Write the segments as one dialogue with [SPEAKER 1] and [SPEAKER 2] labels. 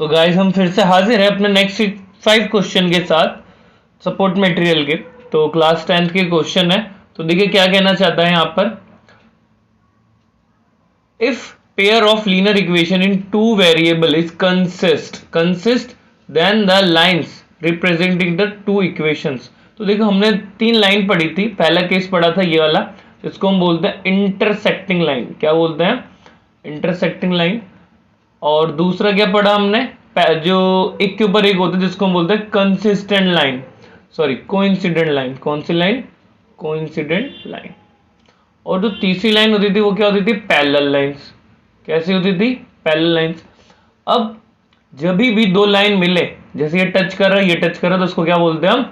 [SPEAKER 1] So guys हम फिर से हाजिर हैं अपने नेक्स्ट 5 क्वेश्चन के साथ सपोर्ट मटेरियल के। तो क्लास 10th के क्वेश्चन है। तो देखिए क्या कहना चाहता है यहाँ पर, if pair of linear equation in two variable is consist then the lines representing the two equations. तो देखो हमने 3 लाइन पढ़ी थी, पहला केस पढ़ा था ये वाला, इसको हम बोलते हैं इंटरसेक्टिंग लाइन। क्या बोलते हैं? Intersecting line. और दूसरा क्या पढ़ा हमने, जो एक के ऊपर एक होता है जिसको हम बोलते हैं consistent line, sorry coincident line. कौन सी लाइन? Coincident line. और जो तीसरी लाइन होती थी वो क्या होती थी? Parallel lines. कैसी होती थी? Parallel lines. अब जब भी दो लाइन मिले, जैसे ये टच कर रहा है ये टच कर रहा है, तो उसको क्या बोलते हैं हम?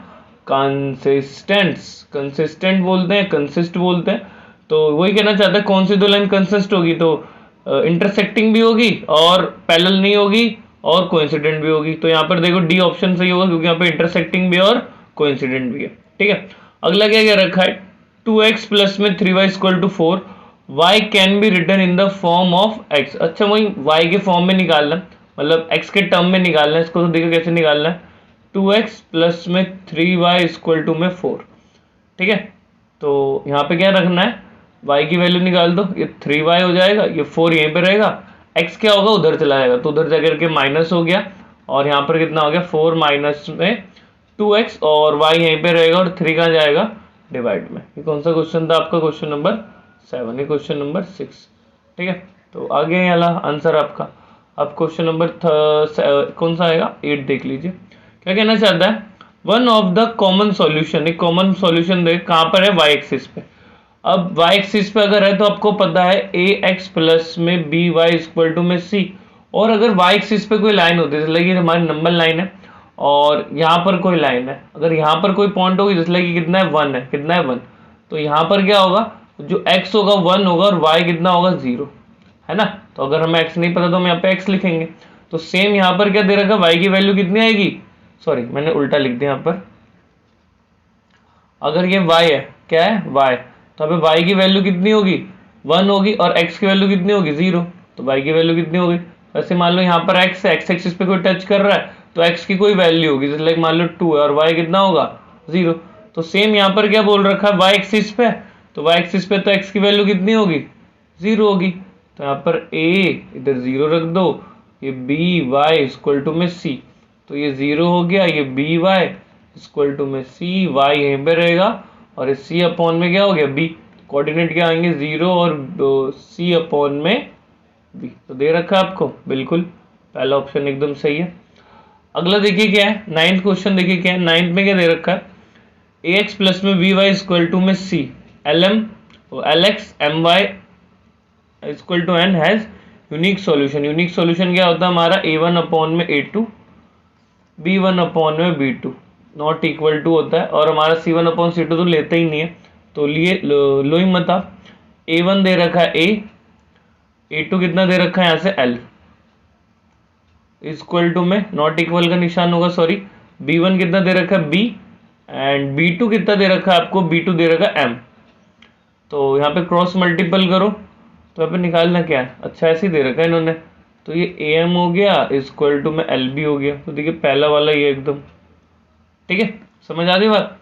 [SPEAKER 1] कंसिस्टेंट्स। कंसिस्टेंट बोलते हैं, कंसिस्ट बोलते हैं। तो वही कहना चाहता है कौन सी दो लाइन कंसिस्ट होगी, तो इंटरसेक्टिंग भी होगी और पैरेलल नहीं होगी और कोइंसिडेंट भी होगी। तो यहाँ पर देखो डी ऑप्शन सही होगा क्योंकि यहाँ पे इंटरसेक्टिंग भी और कोइंसिडेंट भी है। ठीक है, अगला क्या क्या रखा है? 2x प्लस में 3y equal to 4 y can be written in the form of x। अच्छा वही y के फॉर्म में निकालना, मतलब x के टर्म में निकालना है इसको। तो देखो कैसे निकालना है, 2x प्लस में 3y इक्वल टू में 4। ठीक है, तो यहाँ पे क्या रखना है, y की वैल्यू निकाल दो, ये 3y हो जाएगा, ये 4 यहीं पे रहेगा, x क्या होगा उधर चला जाएगा, तो उधर जाकर के माइनस हो गया, और यहाँ पर कितना हो गया 4 माइनस में 2x, और y यहीं पे रहेगा और 3 कहाँ जाएगा? डिवाइड में। ये कौन सा क्वेश्चन था आपका? क्वेश्चन नंबर 7, ये क्वेश्चन नंबर 6। ठीक है, तो आगे वाला आंसर आपका। अब क्वेश्चन नंबर कौन सा आएगा? 8 देख लीजिए क्या कहना चाहता है। One of the common solution, एक कॉमन सॉल्यूशन देख कहाँ पर है? वाई एक्सिस पे। अब वाई एक्सिस पे अगर है तो आपको पता है ए एक्स प्लस में बी वाई इक्वल टू में सी। और अगर वाई एक्सिस पे कोई लाइन होती है, जैसे कि हमारी नंबर लाइन है और यहाँ पर कोई लाइन है, अगर यहाँ पर कोई पॉइंट होगी, जैसे कि कितना है 1 है, कितना है 1, तो यहाँ पर क्या होगा, जो x होगा 1 होगा और y कितना होगा 0, है ना। तो अगर हमें x नहीं पता तो हम यहाँ पे x लिखेंगे। तो सेम यहाँ पर क्या दे रखा है, y की वैल्यू कितनी आएगी, सॉरी मैंने उल्टा लिख दिया यहाँ पर। अगर ये y है, क्या है y, तो यहाँ पे y की वैल्यू कितनी होगी 1 होगी और x की वैल्यू कितनी होगी 0, तो y की वैल्यू कितनी होगी। वैसे मान लो यहाँ पर x है, x एक्सिस पे कोई टच कर रहा है तो x की कोई वैल्यू होगी, जैसे लाइक मान लो 2 है और y कितना होगा 0। तो सेम यहाँ पर क्या बोल रखा है, y एक्सिस पे, तो y एक्सिस पे तो x की वैल्यू कितनी होगी 0 होगी। तो यहाँ पर a इधर 0 रख दो, ये बी वाई इक्वल टू में c, तो ये 0 हो गया, ये बी वाई इक्वल टू में सी, वाई यहीं पे रहेगा और सी अपॉन में क्या हो गया बी, कोऑर्डिनेट क्या आएंगे 0 और सी अपॉन में बी। तो दे रखा है आपको, बिल्कुल पहला ऑप्शन एकदम सही है। अगला देखिए क्या है, 9th क्वेश्चन देखिए क्या है। 9th में क्या दे रखा है, ए एक्स प्लस में वी वाई इक्वल टू में c, l m l x m y equal to n has unique solution. Unique solution क्या होता है हमारा, ए वन अपॉन में a two, b one upon में b two not equal to होता है, और हमारा c one upon c two तो लेते ही नहीं है, तो लिए लो ही मत आप। ए वन दे रखा है ए टू कितना दे रखा है यहाँ से एल, इक्वल टू में नॉट इक्वल का निशान होगा, सॉरी, बी वन कितना दे रखा है बी, एंड बी टू कितना दे रखा है आपको, बी टू दे रखा है एम। तो यहाँ पे क्रॉस मल्टीपल करो तो यहाँ पे निकालना क्या है, अच्छा ऐसे ही दे रखा है इन्होंने, तो ये ए एम हो गया इक्वल टू में एल बी हो गया। तो देखिए पहला वाला ये एकदम ठीक है, समझ आ गई बात।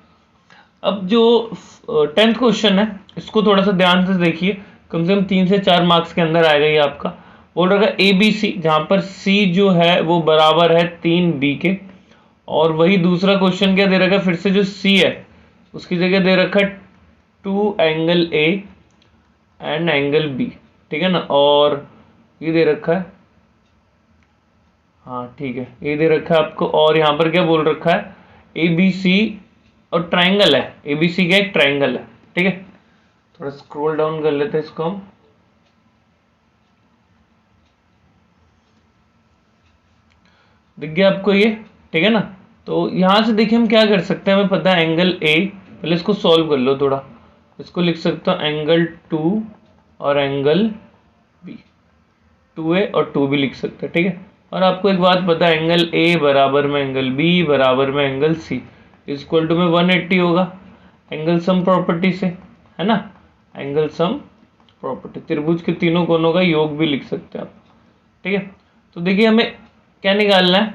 [SPEAKER 1] अब जो 10th क्वेश्चन है इसको थोड़ा सा ध्यान से देखिए, कम से कम 3 से 4 मार्क्स के अंदर आएगा ये आपका। बोल रहा है ए बी सी, जहाँ पर सी जो है वो बराबर है 3 बी के, और वही दूसरा क्वेश्चन क्या दे रखा है, फिर से जो सी है उसकी जगह दे रखा है 2 angle A and angle B, ठीक है ना, और ये दे रखा है, हाँ ठीक है ये दे रखा है आपको, और यहाँ पर क्या बोल रखा है ए बी सी और ट्राइंगल है, ए बी सी का एक ट्राइंगल है, ठीक है। थोड़ा स्क्रॉल डाउन कर लेते हैं इसको हम, दिख गया आपको ये, ठीक है ना। तो यहाँ से देखिए हम क्या कर सकते हैं, हमें पता है एंगल ए, पहले इसको सॉल्व कर लो थोड़ा, इसको लिख सकता हूँ एंगल 2 और एंगल बी, 2a और 2b लिख सकते हैं, ठीक है। और आपको एक बात पता है, एंगल ए बराबर में एंगल बी बराबर में एंगल सी इक्वल टू में 180 होगा, एंगल सम प्रॉपर्टी से, है ना, एंगल सम प्रॉपर्टी, त्रिभुज के तीनों कोनों का योग भी लिख सकते हैं आप, ठीक है। तो देखिए हमें क्या निकालना है,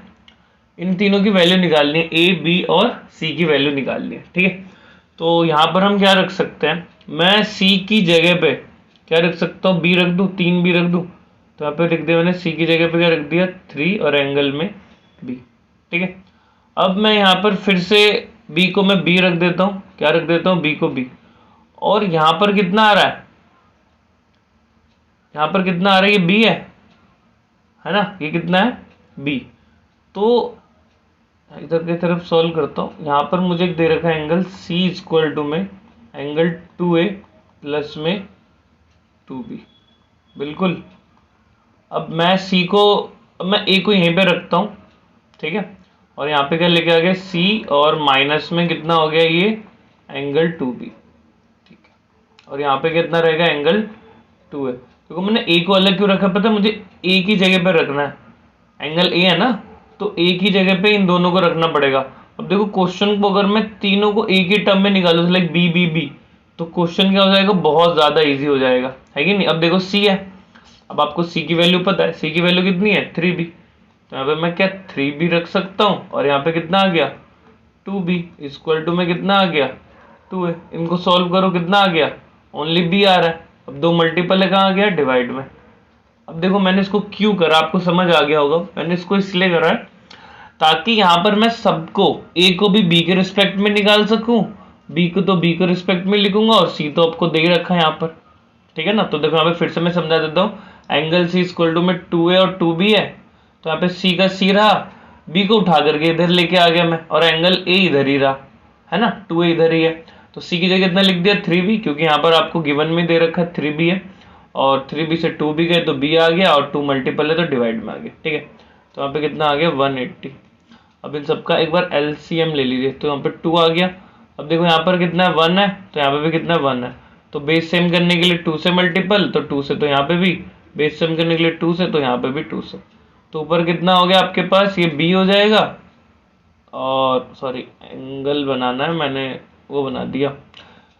[SPEAKER 1] इन तीनों की वैल्यू निकालनी है, ए बी और सी की वैल्यू निकालनी है। ठीक है, तो यहाँ पर हम क्या रख सकते हैं, मैं सी की जगह पे क्या रख सकता हूँ, बी रख दूँ, 3 बी रख दूँ। तो यहाँ पे लिख दिया मैंने, सी की जगह पे क्या रख दिया, 3 और एंगल में बी। ठीक है, अब मैं यहाँ पर फिर से बी को मैं बी रख देता हूँ, क्या रख देता हूँ, बी को बी। और यहाँ पर कितना आ रहा है, यहाँ पर कितना आ रहा है, ये बी है ना, ये कितना है, बी। तो इधर की तरफ सॉल्व करता हूँ, यहाँ पर मुझे दे रखा है एंगल सी इक्वल टू में एंगल 2A प्लस में 2B, बिल्कुल। अब मैं सी को, अब मैं ए को यहीं पे रखता हूँ। ठीक है, और यहाँ पे क्या लेके आ गया, सी और माइनस में कितना हो गया, ये एंगल 2B। ठीक है, और यहाँ पे कितना रहेगा, एंगल 2A। क्योंकि मैंने ए को अलग क्यों रखा, पता है मुझे, ए की जगह पे रखना है, एंगल ए है ना, तो ए की जगह पे इन दोनों को रखना पड़ेगा। अब देखो क्वेश्चन को अगर मैं तीनों को ए के टर्म में निकालूं, लाइक बी बी बी, तो क्वेश्चन क्या हो जाएगा, बहुत ज़्यादा इजी हो जाएगा, है कि नहीं। अब देखो सी है, अब आपको सी की वैल्यू पता है, सी की वैल्यू कितनी है, 3B। तो यहाँ पे मैं क्या 3B रख सकता हूँ, और यहाँ पे कितना आ गया, 2B इक्वल टू में कितना आ गया, 2A। इनको सॉल्व करो, कितना आ गया, ओनली B आ रहा है। अब दो मल्टीपल है, कहाँ आ गया, डिवाइड में। अब देखो मैंने इसको क्यों करा, आपको समझ आ गया होगा, मैंने इसको इसलिए करा है ताकि यहाँ पर मैं सबको, ए को भी बी के रिस्पेक्ट में निकाल सकूं, बी को तो बी के रिस्पेक्ट में लिखूंगा, और सी तो आपको दे ही रखा है यहाँ पर। ठीक है ना, तो देखो यहाँ पे फिर से मैं समझा देता हूँ, एंगल सी इक्वल टू में 2A और 2B है, तो यहाँ पे सी का सी रहा, बी को उठा करके इधर लेके आ गया मैं, और एंगल ए इधर ही रहा, है ना, 2A इधर ही है। तो सी की जगह इतना लिख दिया 3B, क्योंकि यहाँ पर आपको गिवन में दे रखा है 3B है, और 3B से 2B गए तो B आ गया, और 2 मल्टीपल है तो डिवाइड में आ गया। ठीक है, तो यहाँ पे कितना आ गया, 180। अब इन सबका एक बार LCM ले लीजिए, तो यहाँ पे 2 आ गया। अब देखो यहाँ पर कितना है, 1 है, तो यहाँ पे भी कितना है, 1 है। तो बेस सेम करने के लिए 2 से मल्टीपल, तो 2 से, तो यहाँ पे भी बेस सेम करने के लिए 2 से, तो यहाँ पे भी 2 से। तो ऊपर कितना हो गया आपके पास, ये B हो जाएगा, और सॉरी एंगल बनाना है, मैंने वो बना दिया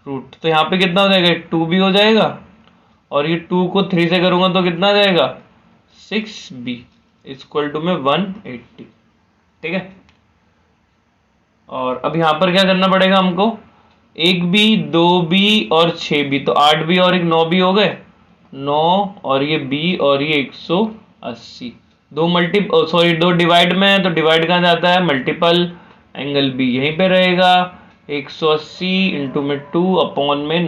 [SPEAKER 1] रूट, तो यहाँ पे कितना हो जाएगा, 2B हो जाएगा, और ये 2 को 3 से करूँगा तो कितना आ जाएगा, 6B इक्वल टू में 180। ठीक है, और अब यहाँ पर क्या करना पड़ेगा हमको, 1B 2B और 6B, तो 8B और एक 9B हो गए, 9 और ये B और ये 180। दो दो डिवाइड में है, तो डिवाइड कहाँ जाता है, मल्टीपल, एंगल B यहीं पे रहेगा, 180 इंटू में 2 अपॉन में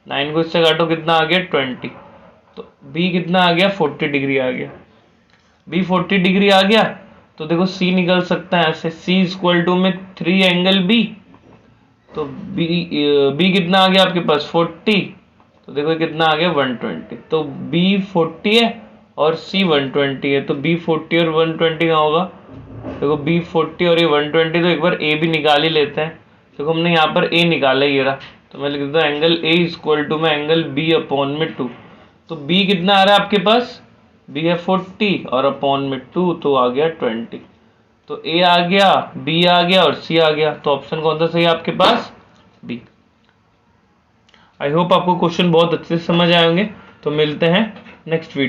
[SPEAKER 1] 9 को इससे काटो, कितना आ गया, 20। तो B कितना आ गया, 40 डिग्री आ गया, B 40 डिग्री आ गया। तो देखो C निकल सकता है ऐसे, C इक्वल टू में 3 एंगल B, तो B कितना आ गया आपके पास, 40, तो देखो कितना आ गया, 120। तो B 40 है और C 120 है, तो B 40 और 120 का होगा, देखो B 40 और ये 120, तो एक बार A भी निकाल ही लेते हैं। देखो हमने यहाँ पर A निकाला, ये रहा, तो मैं लिख देता हूँ एंगल A इक्वल टू में एंगल B अपॉन में 2। तो B कितना आ रहा है आपके पास, B है 40 और अपॉन में 2, तो आ गया 20। तो A आ गया, B आ गया और C आ गया, तो ऑप्शन कौन सा सही है आपके पास, B। आई होप आपको क्वेश्चन बहुत अच्छे से समझ आए होंगे, तो मिलते हैं नेक्स्ट वीडियो।